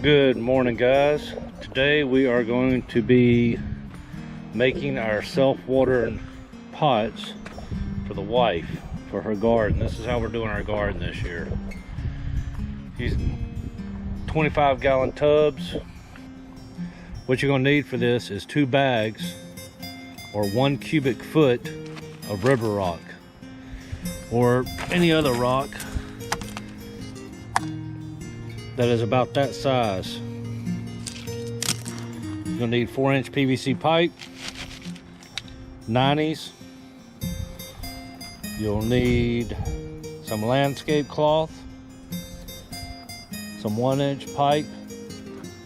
Good morning, guys. Today we are going to be making our self-watering pots for the wife for her garden. This is how we're doing our garden this year. Using 25-gallon tubs. What you're going to need for this is 2 bags or 1 cubic foot of river rock or any other rock that is about that size. You're gonna need 4-inch PVC pipe, 90s. You'll need some landscape cloth, some 1-inch pipe,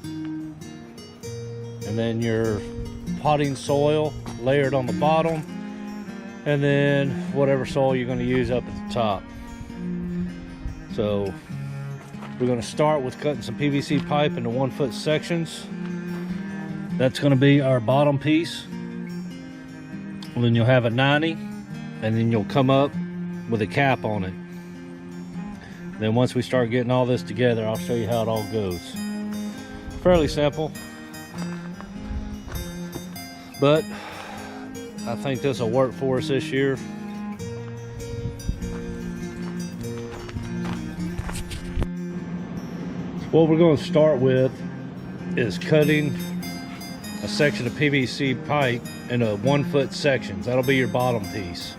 and then your potting soil layered on the bottom, and then whatever soil you're gonna use up at the top. So we're going to start with cutting some PVC pipe into 1-foot sections. That's going to be our bottom piece. And then you'll have a 90, and then you'll come up with a cap on it. Then once we start getting all this together, I'll show you how it all goes. Fairly simple, but I think this will work for us this year. What we're going to start with is cutting a section of PVC pipe into 1-foot sections. That'll be your bottom piece.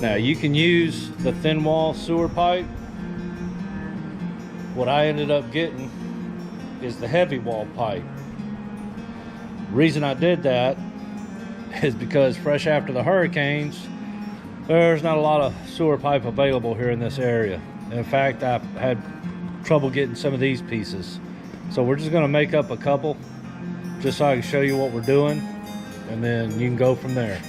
Now you can use the thin wall sewer pipe. What I ended up getting is the heavy wall pipe. The reason I did that is because fresh after the hurricanes, there's not a lot of sewer pipe available here in this area. In fact, I've had trouble getting some of these pieces. So we're just gonna make up a couple just so I can show you what we're doing, and then you can go from there.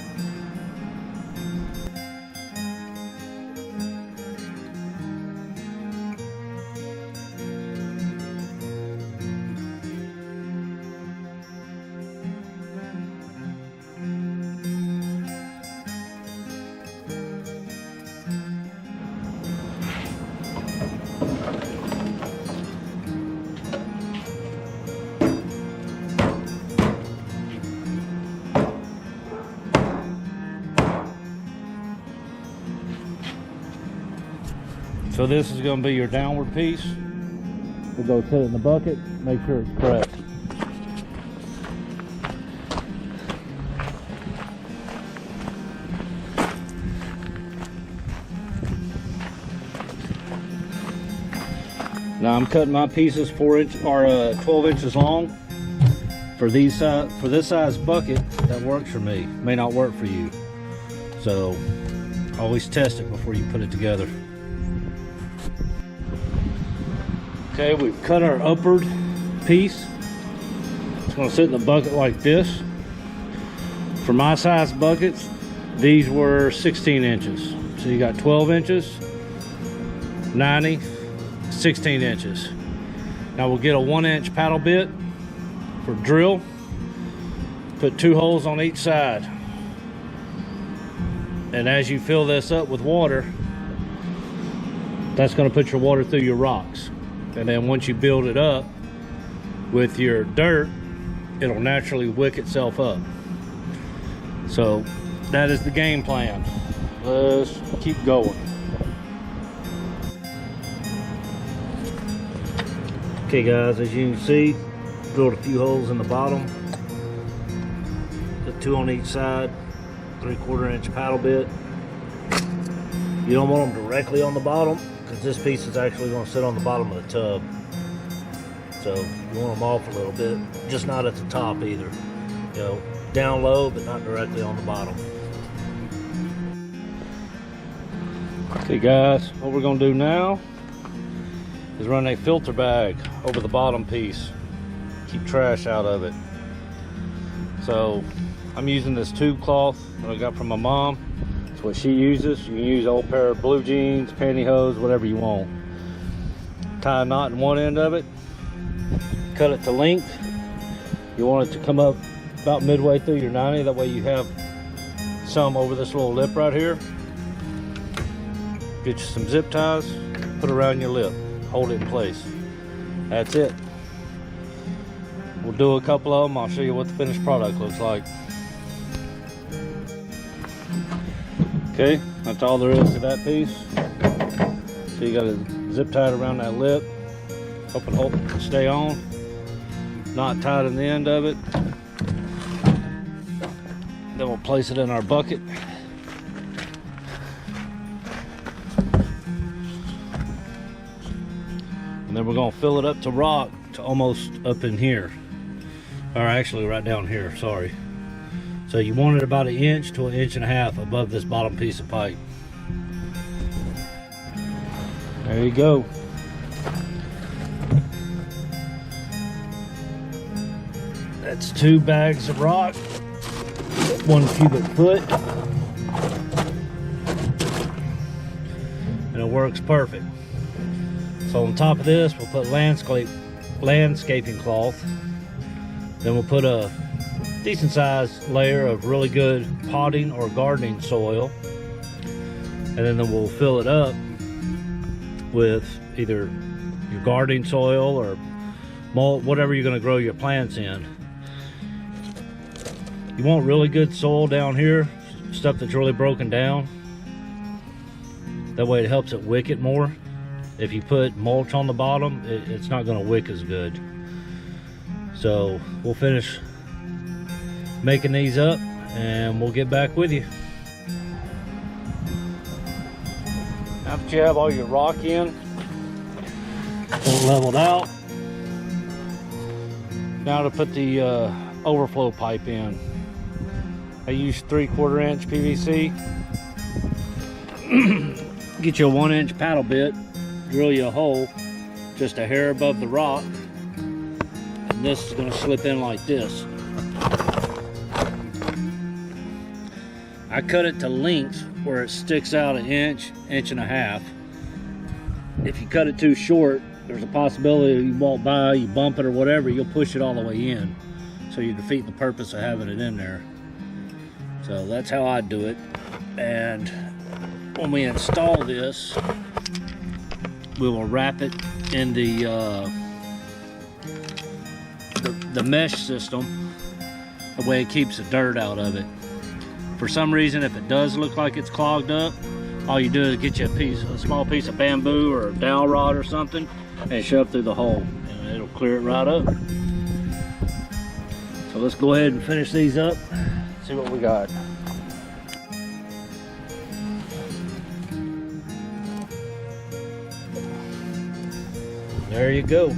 So this is going to be your downward piece. We'll go set it in the bucket, make sure it's correct. Now I'm cutting my pieces 12 inches long. For this size bucket, that works for me. May not work for you. So always test it before you put it together. Okay, we've cut our upward piece. It's going to sit in the bucket like this. For my size buckets, these were 16 inches. So you got 12 inches, 90, 16 inches. Now we'll get a 1-inch paddle bit for drill. Put 2 holes on each side. And as you fill this up with water, that's going to put your water through your rocks. And then once you build it up with your dirt, it'll naturally wick itself up. So that is the game plan. Let's keep going. Okay guys, as you can see, drilled a few holes in the bottom. Got 2 on each side, 3/4 inch paddle bit. You don't want them directly on the bottom, because this piece is actually going to sit on the bottom of the tub. So you want them off a little bit, just not at the top either. You know, down low, but not directly on the bottom. Okay guys, what we're going to do now is run a filter bag over the bottom piece. Keep trash out of it. So I'm using this tube cloth that I got from my mom. That's what she uses. You can use an old pair of blue jeans, pantyhose, whatever you want. Tie a knot in one end of it, cut it to length. You want it to come up about midway through your 90, that way you have some over this little lip right here. Get you some zip ties, put it around your lip, hold it in place. That's it. We'll do a couple of them. I'll show you what the finished product looks like. Okay, that's all there is to that piece. So you got to zip tie it around that lip. Hope it stay on. Knot tied in the end of it. Then we'll place it in our bucket. And then we're gonna fill it up to rock to almost up in here. Or actually right down here, sorry. So you want it about 1 inch to 1.5 inches above this bottom piece of pipe. There you go. That's 2 bags of rock, 1 cubic foot. And it works perfect. So on top of this, we'll put landscaping cloth. Then we'll put a decent sized layer of really good potting or gardening soil. And then we'll fill it up with either your gardening soil or mulch, whatever you're going to grow your plants in. You want really good soil down here, stuff that's really broken down. That way it helps it wick it more. If you put mulch on the bottom, it's not going to wick as good. So we'll finish making these up and we'll get back with you. Now that you have all your rock in, leveled out, now to put the overflow pipe in. I use 3/4 inch PVC. Get you a 1 inch paddle bit, drill you a hole just a hair above the rock, and this is going to slip in like this. I cut it to length where it sticks out 1 inch, 1.5 inches. If you cut it too short, there's a possibility you walk by, you bump it or whatever, you'll push it all the way in. So you defeat the purpose of having it in there. So that's how I do it. And when we install this, we will wrap it in the mesh system. The way it keeps the dirt out of it. For some reason, if it does look like it's clogged up, all you do is get you a small piece of bamboo or a dowel rod or something and shove through the hole, and it'll clear it right up. So let's go ahead and finish these up, see what we got. There you go.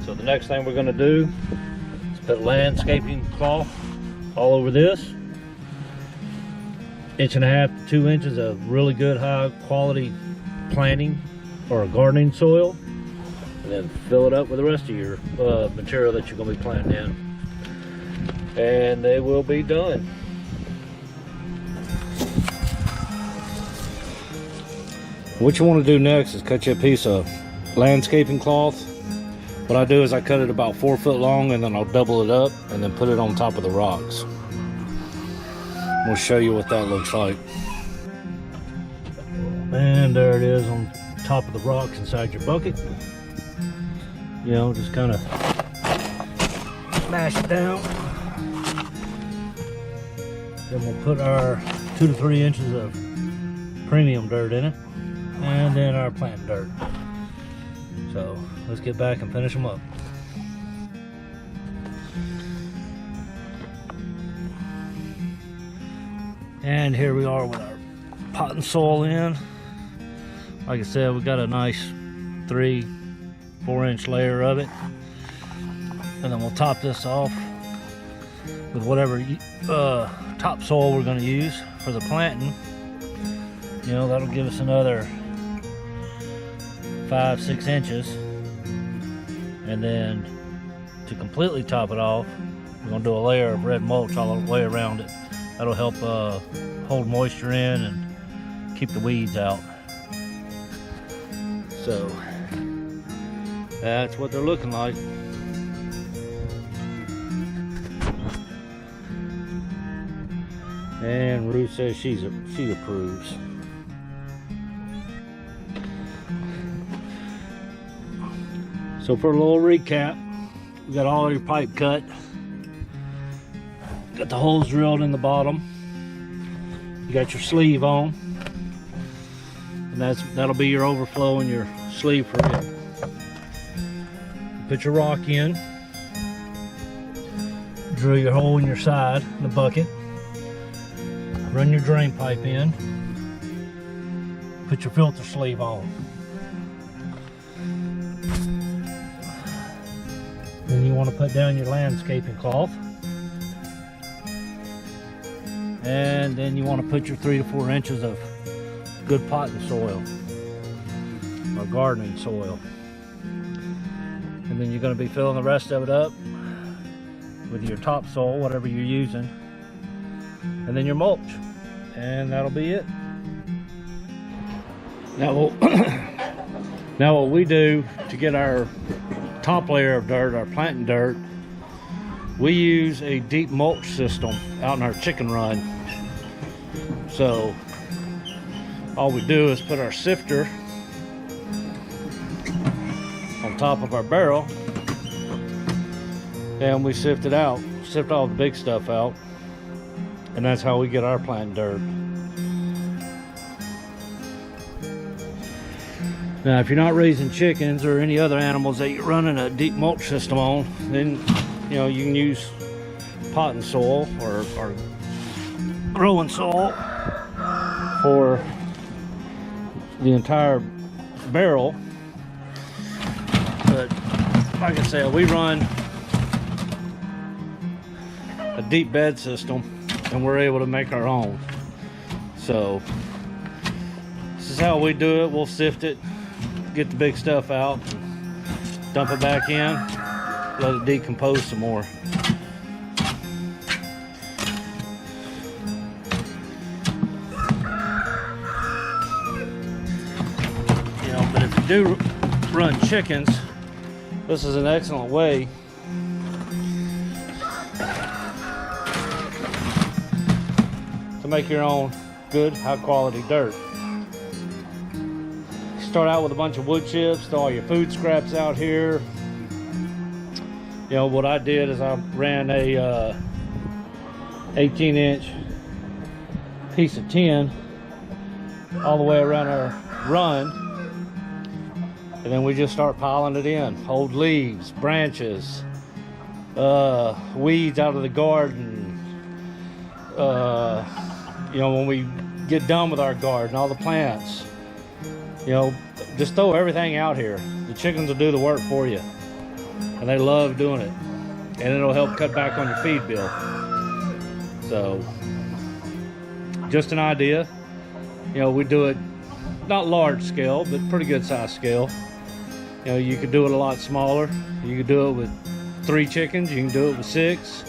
So the next thing we're going to do is put landscaping cloth all over this. 1.5 to 2 inches of really good high quality planting or gardening soil, and then fill it up with the rest of your material that you're going to be planting in, and they will be done. What you want to do next is cut you a piece of landscaping cloth. What I do is I cut it about 4 foot long, and then I'll double it up and then put it on top of the rocks. We'll show you what that looks like. And there it is on top of the rocks inside your bucket. You know, just kind of smash it down. Then we'll put our 2 to 3 inches of premium dirt in it, and then our plant dirt. So let's get back and finish them up. And here we are with our potting soil in. Like I said, we got a nice 3-4 inch layer of it, and then we'll top this off with whatever topsoil we're going to use for the planting. You know, that'll give us another 5-6 inches, and then to completely top it off, we're going to do a layer of red mulch all the way around it. That'll help hold moisture in and keep the weeds out. So that's what they're looking like. And Ruth says she approves. So for a little recap, we got all your pipe cut, got the holes drilled in the bottom, you got your sleeve on, and that'll be your overflow and your sleeve for it. Put your rock in, drill your hole in your side in the bucket, run your drain pipe in, put your filter sleeve on. Then you want to put down your landscaping cloth, and then you want to put your 3 to 4 inches of good potting soil or gardening soil, and then you're going to be filling the rest of it up with your topsoil, whatever you're using, and then your mulch, and that'll be it. Now, now what we do to get our top layer of dirt, our planting dirt, we use a deep mulch system out in our chicken run. So all we do is put our sifter on top of our barrel, and we sift it out, sift all the big stuff out, and that's how we get our planting dirt. Now, if you're not raising chickens or any other animals that you're running a deep mulch system on, then you can use potting soil or growing soil for the entire barrel. But like I said, we run a deep bed system, and we're able to make our own. So this is how we do it. We'll sift it, get the big stuff out, dump it back in, let it decompose some more. But if you do run chickens, this is an excellent way to make your own good, high quality dirt. Start out with a bunch of wood chips, throw all your food scraps out here. What I did is I ran a 18-inch piece of tin all the way around our run, and then we just start piling it in. Old leaves, branches, weeds out of the garden. When we get done with our garden, all the plants, just throw everything out here. The chickens will do the work for you, and they love doing it, and it'll help cut back on your feed bill. So just an idea. We do it not large scale, but pretty good size scale. You could do it a lot smaller. You could do it with 3 chickens, you can do it with 6.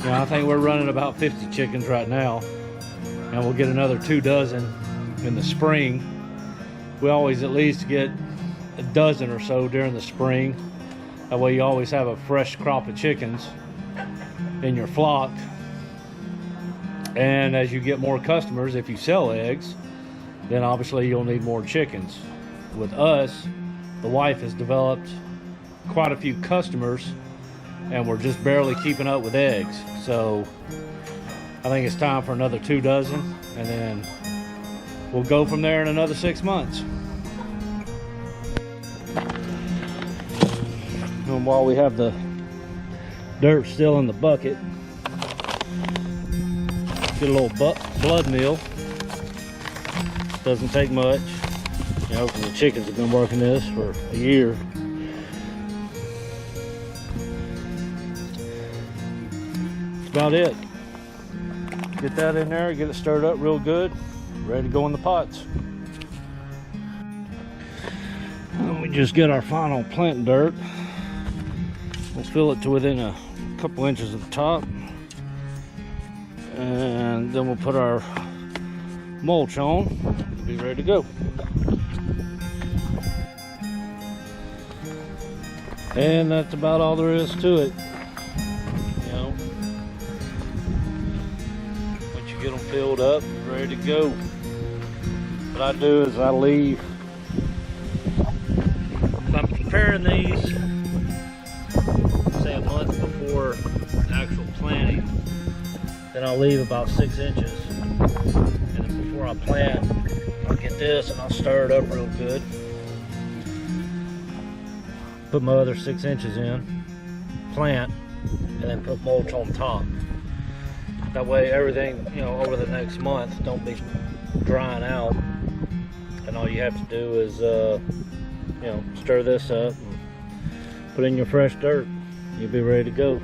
I think we're running about 50 chickens right now, and we'll get another 2 dozen in the spring. We always at least get a dozen or so during the spring. That way you always have a fresh crop of chickens in your flock. And as you get more customers, if you sell eggs, then obviously you'll need more chickens. With us, the wife has developed quite a few customers, and we're just barely keeping up with eggs. So I think it's time for another 2 dozen, and then we'll go from there in another 6 months. And while we have the dirt still in the bucket, get a little blood meal. Doesn't take much, because the chickens have been working this for a year. That's about it. Get that in there, get it stirred up real good, ready to go in the pots. And we just get our final plant dirt. We'll fill it to within a couple inches of the top, and then we'll put our mulch on and be ready to go. And that's about all there is to it. Once you get them filled up, you're ready to go. What I do is I leave preparing these, say a month before the actual planting, then I'll leave about 6 inches. And then before I plant, I'll get this and I'll stir it up real good. Put my other 6 inches in, plant, and then put mulch on top. That way everything, you know, over the next month don't be drying out. And all you have to do is, you know, stir this up and put in your fresh dirt. You'll be ready to go.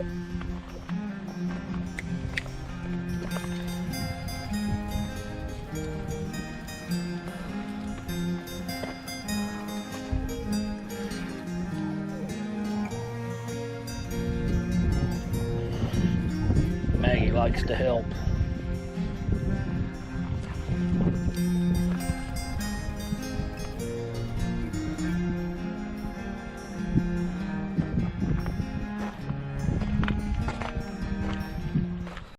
Maggie likes to help.